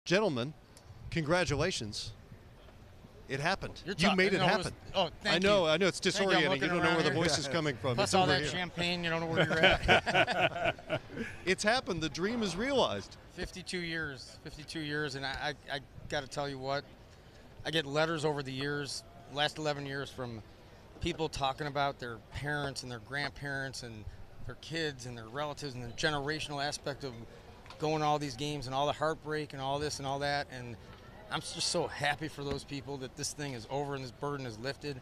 Gentlemen, congratulations. It happened. You're You made it no, happen. Thank you. I know it's Thank you. I'm disorienting. You looking don't know where the around voice here. is coming from. Plus It's all over that here. champagne, you don't know where you're at. It's happened. The dream is realized. 52 years, and I got to tell you what, I get letters over the years, last 11 years, from people talking about their parents and their grandparents and their kids and their relatives and the generational aspect of going to all these games and all the heartbreak and all this and all that. And I'm just so happy for those people that this thing is over and this burden is lifted.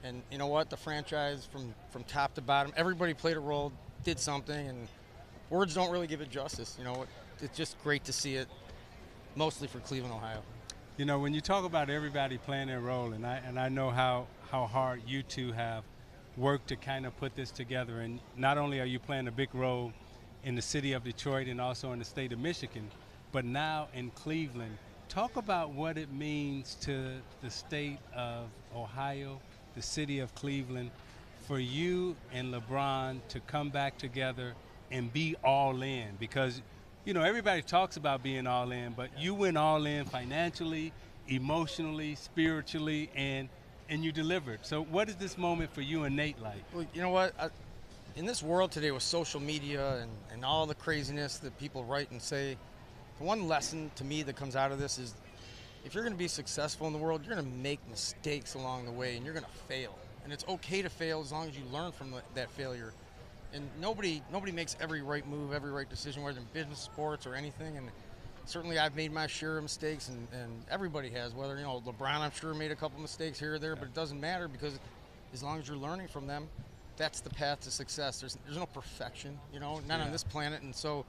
And you know what? The franchise from top to bottom, everybody played a role, did something, and words don't really give it justice. You know, it's just great to see it, mostly for Cleveland, Ohio. You know, when you talk about everybody playing their role, and I know how hard you two have worked to kind of put this together, and not only are you playing a big role in the city of Detroit and also in the state of Michigan, but now in Cleveland. Talk about what it means to the state of Ohio, the city of Cleveland, for you and LeBron to come back together and be all in, because you know, everybody talks about being all in, but you went all in financially, emotionally, spiritually, and you delivered. So what is this moment for you and Nate like? Well, you know what? In this world today with social media and all the craziness that people write and say, the one lesson to me that comes out of this is if you're going to be successful in the world, you're going to make mistakes along the way, and you're going to fail. And it's okay to fail as long as you learn from that failure. And nobody makes every right move, every right decision, whether in business, sports, or anything. And certainly I've made my share of mistakes, and everybody has. Whether, you know, LeBron, I'm sure, made a couple mistakes here or there, but it doesn't matter, because as long as you're learning from them, that's the path to success. There's no perfection, you know, not on this planet. And so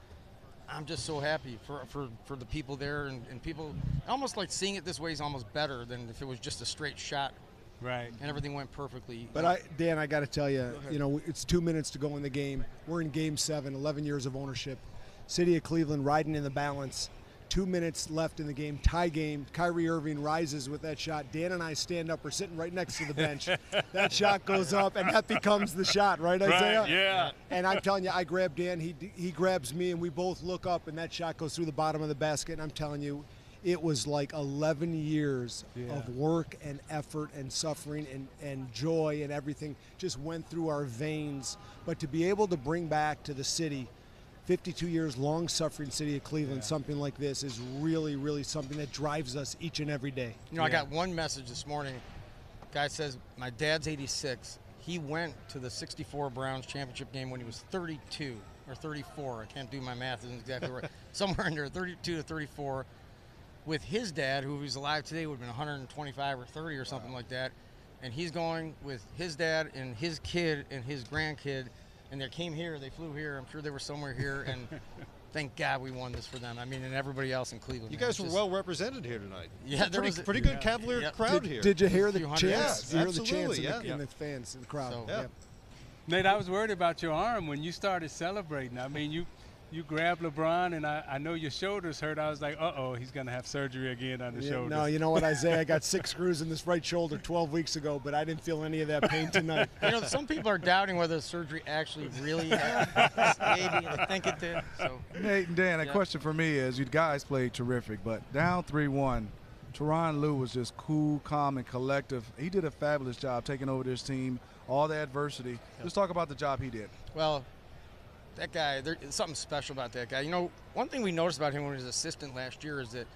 I'm just so happy for the people there, and people almost like seeing it this way is almost better than if it was just a straight shot. Right. And everything went perfectly. But Dan, I got to tell you, you know, it's 2 minutes to go in the game. We're in Game 7, 11 years of ownership. City of Cleveland riding in the balance. 2 minutes left in the game, tie game. Kyrie Irving rises with that shot. Dan and I stand up. We're sitting right next to the bench. That shot goes up, and that becomes the shot, right, Isaiah? Right, yeah. And I'm telling you, I grab Dan. He grabs me, and we both look up, and that shot goes through the bottom of the basket. And I'm telling you, it was like 11 years of work and effort and suffering and joy, and everything just went through our veins. But to be able to bring back to the city, 52 years, long-suffering city of Cleveland, something like this is really, really something that drives us each and every day. You know, I got one message this morning. Guy says, my dad's 86. He went to the 64 Browns championship game when he was 32 or 34. I can't do my math, isn't exactly right. Somewhere in there, 32 to 34. With his dad, who was alive today, would have been 125 or 30 or something like that. And he's going with his dad and his kid and his grandkid. And they came here, they flew here. I'm sure they were somewhere here. And thank God we won this for them. I mean, and everybody else in Cleveland. You guys were well represented here tonight. Yeah, there was pretty good Cavalier crowd here. Did you hear the chants? Yes, Did you hear the absolutely, chants in the fans, in the crowd? So, yeah. Nate, I was worried about your arm when you started celebrating. I mean, you grabbed LeBron, and I know your shoulders hurt. I was like, uh-oh, he's going to have surgery again on the shoulders. No, you know what, Isaiah? I got 6 screws in this right shoulder 12 weeks ago, but I didn't feel any of that pain tonight. You know, some people are doubting whether the surgery actually really happened. Maybe I think it did. So. Nate and Dan, a question for me is, you guys played terrific, but down 3-1, Tyronn Lue was just cool, calm, and collective. He did a fabulous job taking over this team, all the adversity. Let's talk about the job he did. Well, that guy, there's something special about that guy. You know, one thing we noticed about him when he was assistant last year is that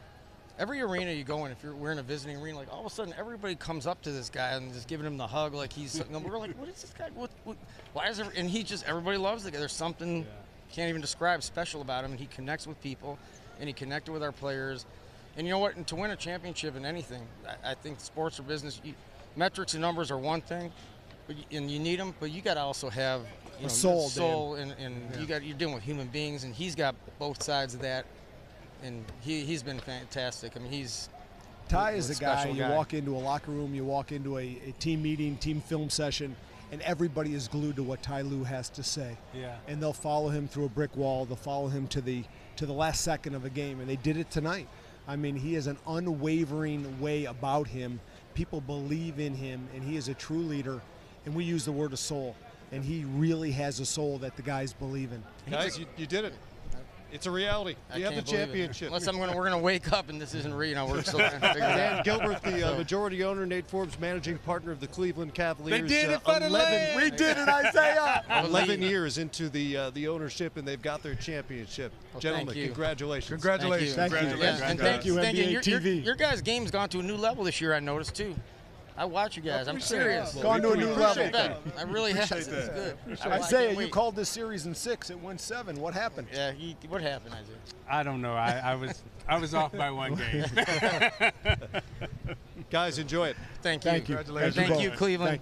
every arena you go in, if we're in a visiting arena, like all of a sudden everybody comes up to this guy and just giving him the hug like he's, you know, we're like, what is this guy? What why is there? And he just, everybody loves the guy. There's something can't even describe special about him, and he connects with people, and he connected with our players. And you know what? And to win a championship in anything, I think sports or business, metrics and numbers are one thing, and you need them, but you got to also have soul, and you're dealing with human beings, and he's got both sides of that, and he's been fantastic. I mean, Ty is a guy, you walk into a locker room, you walk into a team meeting, team film session, and everybody is glued to what Ty Lue has to say. Yeah. And they'll follow him through a brick wall, they'll follow him to the last second of a game, and they did it tonight. I mean, he has an unwavering way about him. People believe in him, and he is a true leader, and we use the word of soul. And he really has a soul that the guys believe in. Guys, you did it. It's a reality. You have the can't believe it. championship. Unless we're going to wake up and this isn't real. You know, we're still trying to figure it Dan out. Gilbert, the majority owner, Nate Forbes, managing partner of the Cleveland Cavaliers. They did it for the land. We did it, Isaiah. 11 years into the ownership, and they've got their championship. Well, Gentlemen, thank you. congratulations. Congratulations. Thank you. Congratulations. And Thank you, thank NBA Your, TV. your guys' game's gone to a new level this year, I noticed, too. I watch you guys. I'm serious. Gone to a new level. I really have. It's good. Isaiah, you called this series in 6. It went 7. What happened? Yeah, what happened, Isaiah? I don't know. I was off by 1 game. Guys, enjoy it. Thank you. Thank you. Thank you, both. Cleveland. Thank you.